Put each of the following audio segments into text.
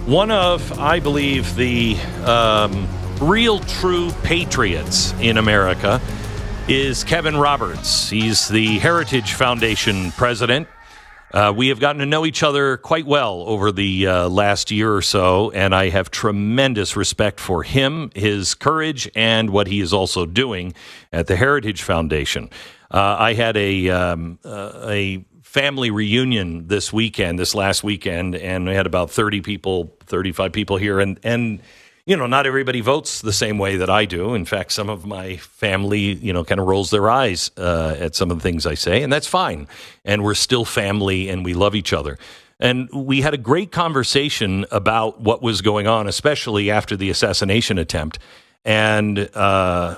One of, I believe, the real true patriots in America is Kevin Roberts. He's the Heritage Foundation president. We have gotten to know each other quite well over the last year or so, and I have tremendous respect for him, his courage, and what he is also doing at the Heritage Foundation. I had a family reunion this last weekend, and we had about 35 people here, and you know, not everybody votes the same way that I do. In fact, some of my family, kind of rolls their eyes at some of the things I say, and that's fine. And we're still family, and we love each other. And we had a great conversation about what was going on, especially after the assassination attempt. And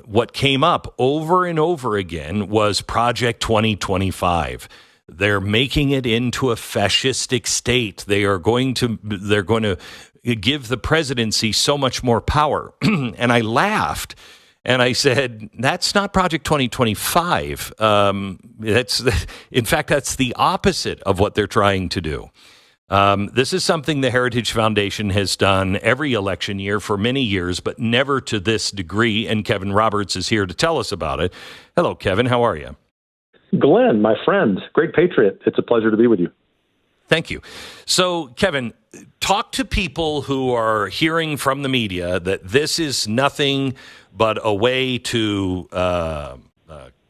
what came up over and over again was Project 2025. They're making it into a fascistic state. They're going to give the presidency so much more power. And I laughed and I said, that's not Project 2025. In fact, that's the opposite of what they're trying to do. This is something the Heritage Foundation has done every election year for many years, but never to this degree. And Kevin Roberts is here to tell us about it. Hello, Kevin. How are you? Glenn, my friend, great patriot. It's a pleasure to be with you. Thank you. So, Kevin, talk to people who are hearing from the media that this is nothing but a way to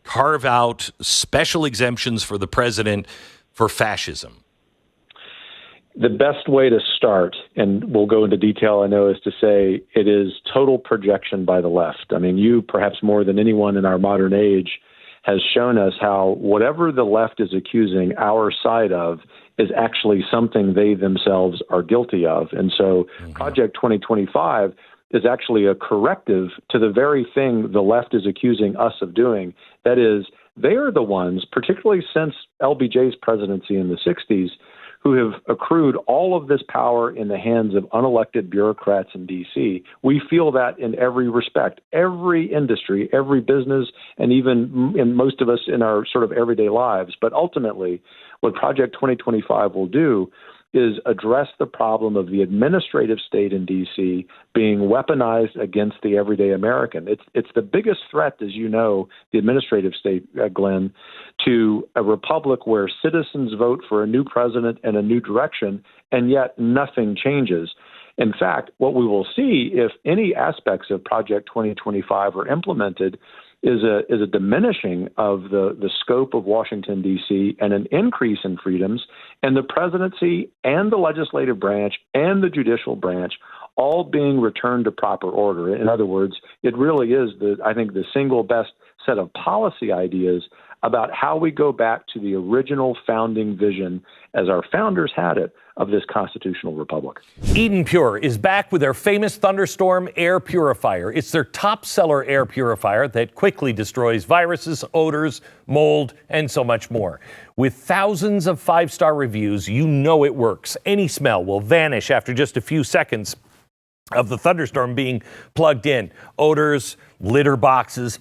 carve out special exemptions for the president for fascism. The best way to start, and we'll go into detail, I know, is to say it is total projection by the left. I mean, you, perhaps more than anyone in our modern age, has shown us how whatever the left is accusing our side of is actually something they themselves are guilty of. And so Project 2025 is actually a corrective to the very thing the left is accusing us of doing. That is, they are the ones, particularly since LBJ's presidency in the 60s, who have accrued all of this power in the hands of unelected bureaucrats in D.C. We feel that in every respect, every industry, every business, and even in most of us in our sort of everyday lives. But ultimately, what Project 2025 will do is address the problem of the administrative state in D.C. being weaponized against the everyday American. It's the biggest threat, as you know, the administrative state, Glenn, to a republic where citizens vote for a new president and a new direction, and yet nothing changes. In fact, what we will see if any aspects of Project 2025 are implemented is a diminishing of the scope of Washington, D.C., and an increase in freedoms, and the presidency and the legislative branch and the judicial branch all being returned to proper order. In other words, it really is, I think, the single best set of policy ideas about how we go back to the original founding vision, as our founders had it, of this constitutional republic. Eden Pure is back with their famous Thunderstorm air purifier. It's their top seller air purifier that quickly destroys viruses, odors, mold, and so much more. With thousands of 5-star reviews, you know it works. Any smell will vanish after just a few seconds of the Thunderstorm being plugged in. Odors, litter boxes,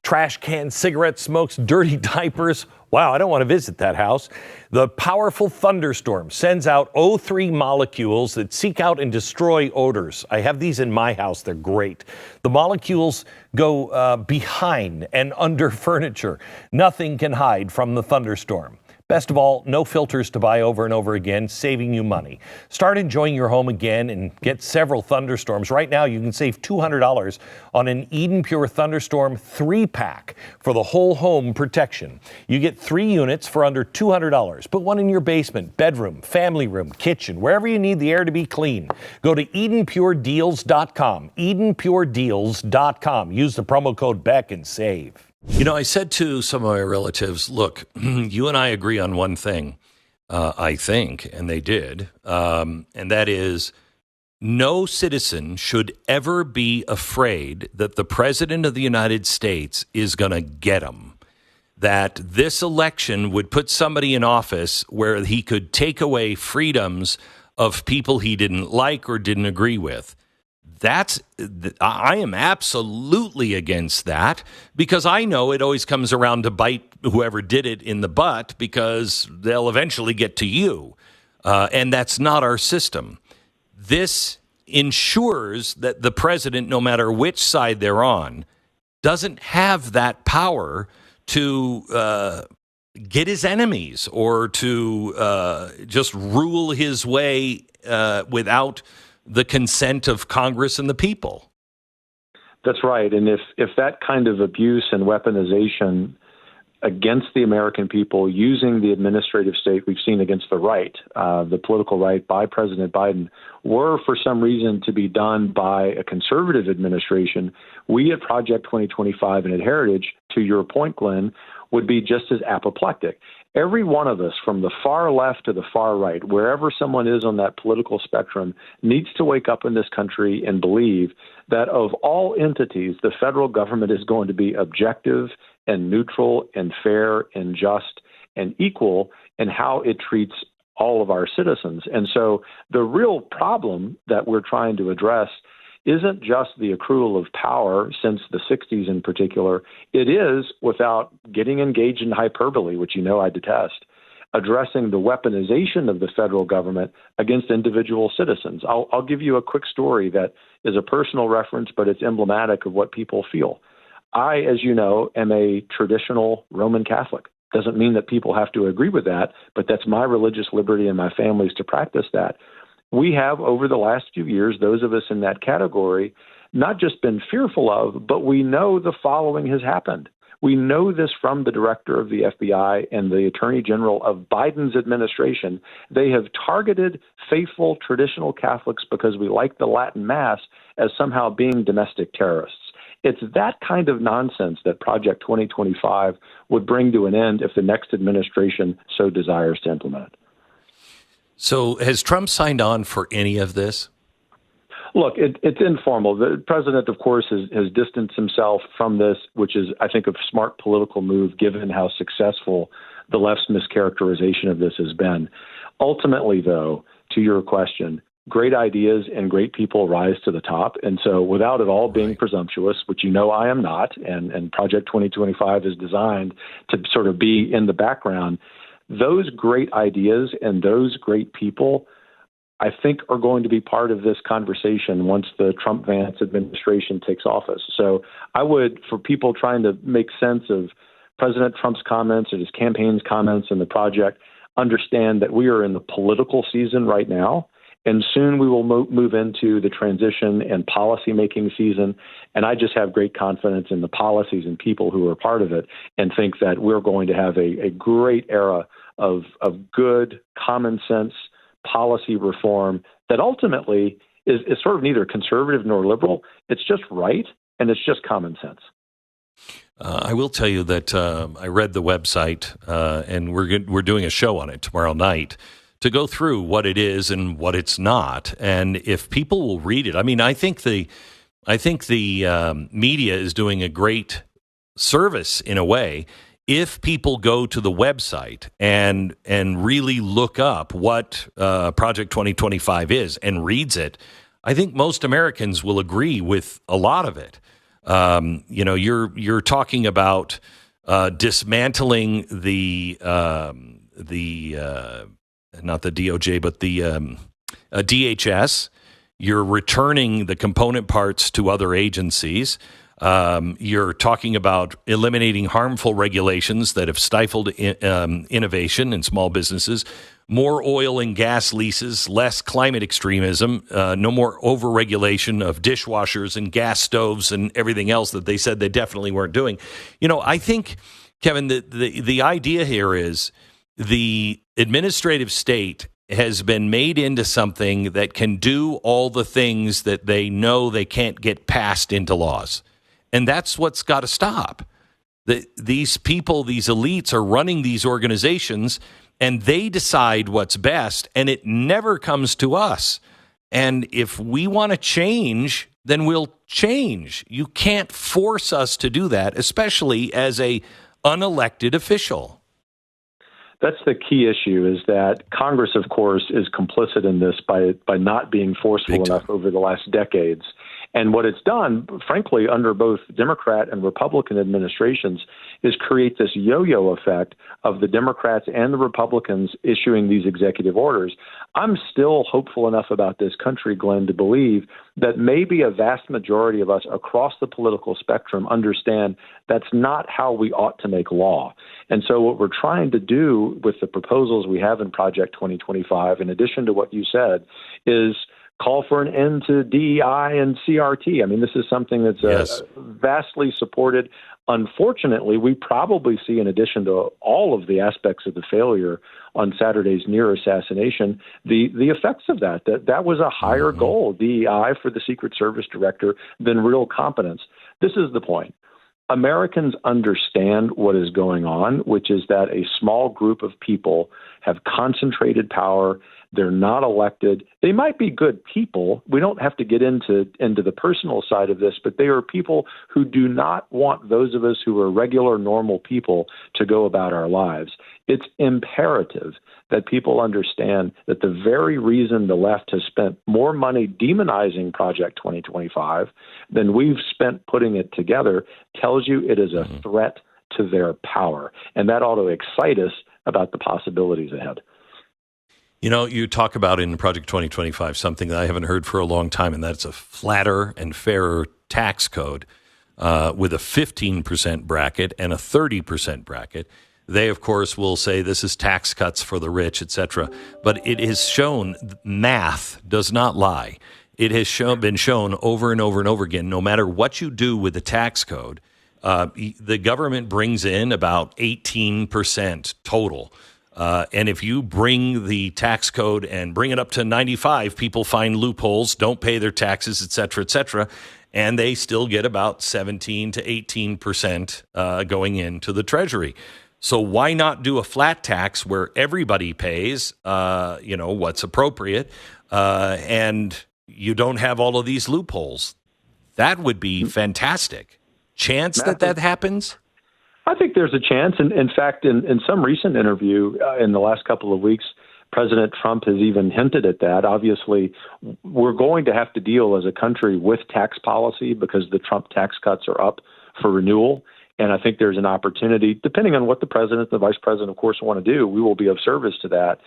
trash cans, cigarette smokes, dirty diapers. Wow, I don't want to visit that house. The powerful Thunderstorm sends out O3 molecules that seek out and destroy odors. I have these in my house. They're great. The molecules go behind and under furniture. Nothing can hide from the Thunderstorm. Best of all, no filters to buy over and over again, saving you money. Start enjoying your home again and get several Thunderstorms. Right now, you can save $200 on an Eden Pure Thunderstorm 3-pack for the whole home protection. You get 3 units for under $200. Put one in your basement, bedroom, family room, kitchen, wherever you need the air to be clean. Go to EdenPureDeals.com, EdenPureDeals.com. Use the promo code BECK and save. You know, I said to some of my relatives, look, you and I agree on one thing, I think, and they did, and that is no citizen should ever be afraid that the president of the United States is going to get them, that this election would put somebody in office where he could take away freedoms of people he didn't like or didn't agree with. I am absolutely against that, because I know it always comes around to bite whoever did it in the butt, because they'll eventually get to you. And that's not our system. this ensures that the president, no matter which side they're on, doesn't have that power to get his enemies or to just rule his way without the consent of Congress and the people. That's right. And if that kind of abuse and weaponization against the American people using the administrative state we've seen against the right, the political right by President Biden, were for some reason to be done by a conservative administration, we at Project 2025 and at Heritage, to your point, Glenn, would be just as apoplectic. Every one of us, from the far left to the far right, wherever someone is on that political spectrum, needs to wake up in this country and believe that of all entities, the federal government is going to be objective and neutral and fair and just and equal in how it treats all of our citizens. And so the real problem that we're trying to address isn't just the accrual of power since the 60s in particular. It is, without getting engaged in hyperbole, which you know I detest, addressing the weaponization of the federal government against individual citizens. I'll give you a quick story that is a personal reference, but it's emblematic of what people feel. I, as you know, am a traditional Roman Catholic. Doesn't mean that people have to agree with that, but that's my religious liberty and my family's to practice that. We have, over the last few years, those of us in that category, not just been fearful of, but we know the following has happened. We know this from the director of the FBI and the attorney general of Biden's administration. They have targeted faithful traditional Catholics because we like the Latin Mass as somehow being domestic terrorists. It's that kind of nonsense that Project 2025 would bring to an end if the next administration so desires to implement it. So has Trump signed on for any of this? Look, it's informal. The president, of course, has distanced himself from this, which is, I think, a smart political move given how successful the left's mischaracterization of this has been. Ultimately, though, to your question, great ideas and great people rise to the top. And so without at all being presumptuous, which you know I am not, and Project 2025 is designed to sort of be in the background, those great ideas and those great people, I think, are going to be part of this conversation once the Trump-Vance administration takes office. So I would, for people trying to make sense of President Trump's comments or his campaign's comments in the project, understand that we are in the political season right now. And soon we will move into the transition and policy-making season. And I just have great confidence in the policies and people who are part of it and think that we're going to have a great era of good, common sense policy reform that ultimately is sort of neither conservative nor liberal. It's just right, and it's just common sense. I will tell you that I read the website, and we're doing a show on it tomorrow night to go through what it is and what it's not. And if people will read it, I mean, I think the media is doing a great service in a way. If people go to the website and really look up what Project 2025 is and reads it, I think most Americans will agree with a lot of it. You're talking about dismantling the not the DOJ, but the DHS. You're returning the component parts to other agencies. You're talking about eliminating harmful regulations that have stifled innovation in small businesses, more oil and gas leases, less climate extremism, no more overregulation of dishwashers and gas stoves and everything else that they said they definitely weren't doing. You know, I think, Kevin, the idea here is the administrative state has been made into something that can do all the things that they know they can't get passed into laws. And that's what's got to stop. These people, these elites are running these organizations, and they decide what's best, and it never comes to us. And if we want to change, then we'll change. You can't force us to do that, especially as a unelected official. That's the key issue, is that Congress, of course, is complicit in this by not being forceful enough over the last decades. And what it's done, frankly, under both Democrat and Republican administrations, is create this yo-yo effect of the Democrats and the Republicans issuing these executive orders. I'm still hopeful enough about this country, Glenn, to believe that maybe a vast majority of us across the political spectrum understand that's not how we ought to make law. And so what we're trying to do with the proposals we have in Project 2025, in addition to what you said, is call for an end to DEI and CRT. I mean, this is something that's vastly supported. Unfortunately, we probably see, in addition to all of the aspects of the failure on Saturday's near assassination, the effects of that was a higher goal, DEI for the Secret Service director, than real competence. This is the point. Americans understand what is going on, which is that a small group of people have concentrated power. They're not elected. They might be good people. We don't have to get into the personal side of this, but they are people who do not want those of us who are regular, normal people to go about our lives. It's imperative that people understand that the very reason the left has spent more money demonizing Project 2025 than we've spent putting it together tells you it is a threat to their power. And that ought to excite us about the possibilities ahead. You know, you talk about in Project 2025 something that I haven't heard for a long time, and that's a flatter and fairer tax code with a 15% bracket and a 30% bracket. They, of course, will say this is tax cuts for the rich, etc. But it is shown math does not lie. It has been shown over and over and over again, no matter what you do with the tax code, the government brings in about 18% total. And if you bring the tax code and bring it up to 95, people find loopholes, don't pay their taxes, et cetera, and they still get about 17 to 18% going into the Treasury. So why not do a flat tax where everybody pays, what's appropriate, and you don't have all of these loopholes? That would be fantastic. Chance that happens? I think there's a chance. And in fact, in some recent interview in the last couple of weeks, President Trump has even hinted at that. Obviously, we're going to have to deal as a country with tax policy because the Trump tax cuts are up for renewal. And I think there's an opportunity, depending on what the president and the vice president, of course, want to do, we will be of service to that,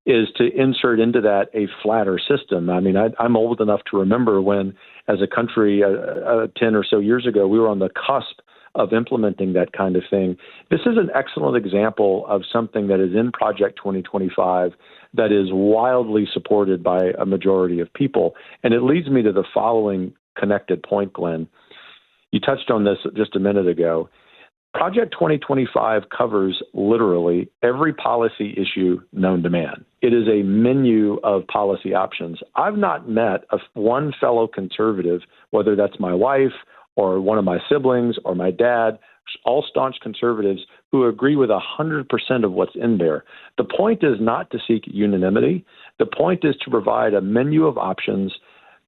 is to insert into that a flatter system. I mean, I'm old enough to remember when, as a country, 10 or so years ago, we were on the cusp of implementing that kind of thing. This is an excellent example of something that is in Project 2025 that is wildly supported by a majority of people. And it leads me to the following connected point, Glenn. You touched on this just a minute ago. Project 2025 covers literally every policy issue known to man. It is a menu of policy options. I've not met one fellow conservative, whether that's my wife or one of my siblings or my dad, all staunch conservatives who agree with 100% of what's in there. The point is not to seek unanimity. The point is to provide a menu of options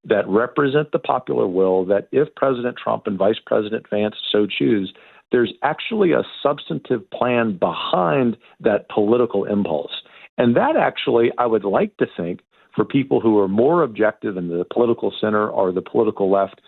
that represent the popular will, that if President Trump and Vice President Vance so choose, there's actually a substantive plan behind that political impulse. And that actually, I would like to think, for people who are more objective in the political center or the political left,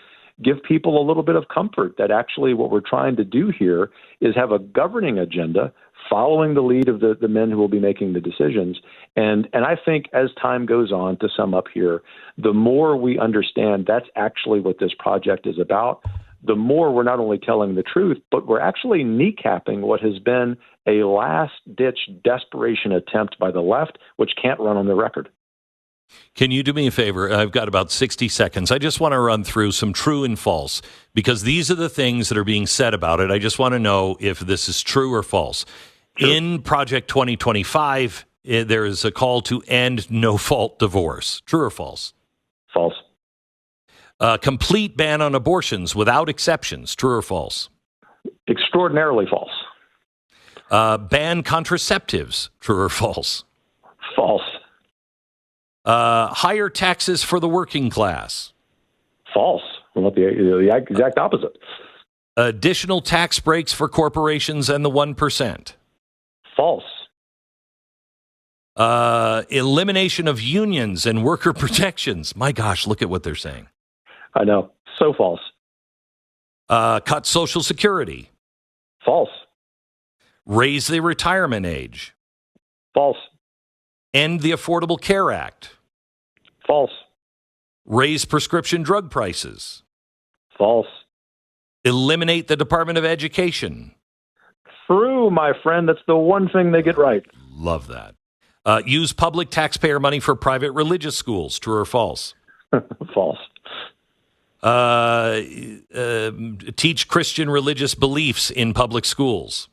give people a little bit of comfort that actually what we're trying to do here is have a governing agenda following the lead of the men who will be making the decisions. And I think as time goes on, to sum up here, the more we understand that's actually what this project is about, the more we're not only telling the truth, but we're actually kneecapping what has been a last-ditch desperation attempt by the left, which can't run on the record. Can you do me a favor? I've got about 60 seconds. I just want to run through some true and false, because these are the things that are being said about it. I just want to know if this is true or false. Sure. In Project 2025, there is a call to end no-fault divorce. True or false? False. Complete ban on abortions without exceptions. True or false? Extraordinarily false. Ban contraceptives. True or false? False. Higher taxes for the working class. False. Well, the exact opposite. Additional tax breaks for corporations and the 1%. False. Elimination of unions and worker protections. My gosh, look at what they're saying. I know. So false. Cut Social Security. False. Raise the retirement age. False. End the Affordable Care Act. False. Raise prescription drug prices. False. Eliminate the Department of Education. True, my friend. That's the one thing they get right. Love that. Use public taxpayer money for private religious schools. True or false? False. Teach Christian religious beliefs in public schools.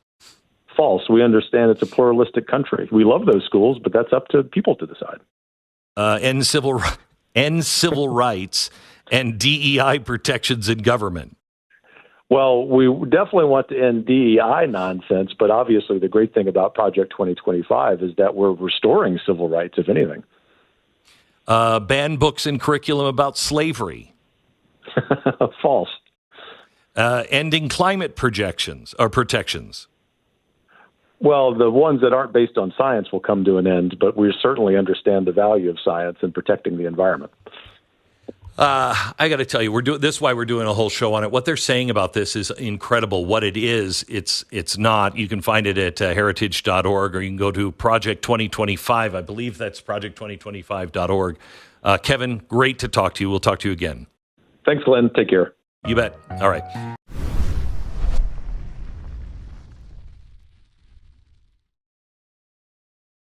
False. We understand it's a pluralistic country. We love those schools, but that's up to people to decide. End civil rights and DEI protections in government. Well, we definitely want to end DEI nonsense, but obviously the great thing about Project 2025 is that we're restoring civil rights, if anything. Ban books and curriculum about slavery. False. Ending climate protections. Well, the ones that aren't based on science will come to an end, but we certainly understand the value of science in protecting the environment. I got to tell you, this is why we're doing a whole show on it. What they're saying about this is incredible. What it is, it's not. You can find it at heritage.org, or you can go to Project 2025. I believe that's project2025.org. Kevin, great to talk to you. We'll talk to you again. Thanks, Glenn. Take care. You bet. All right.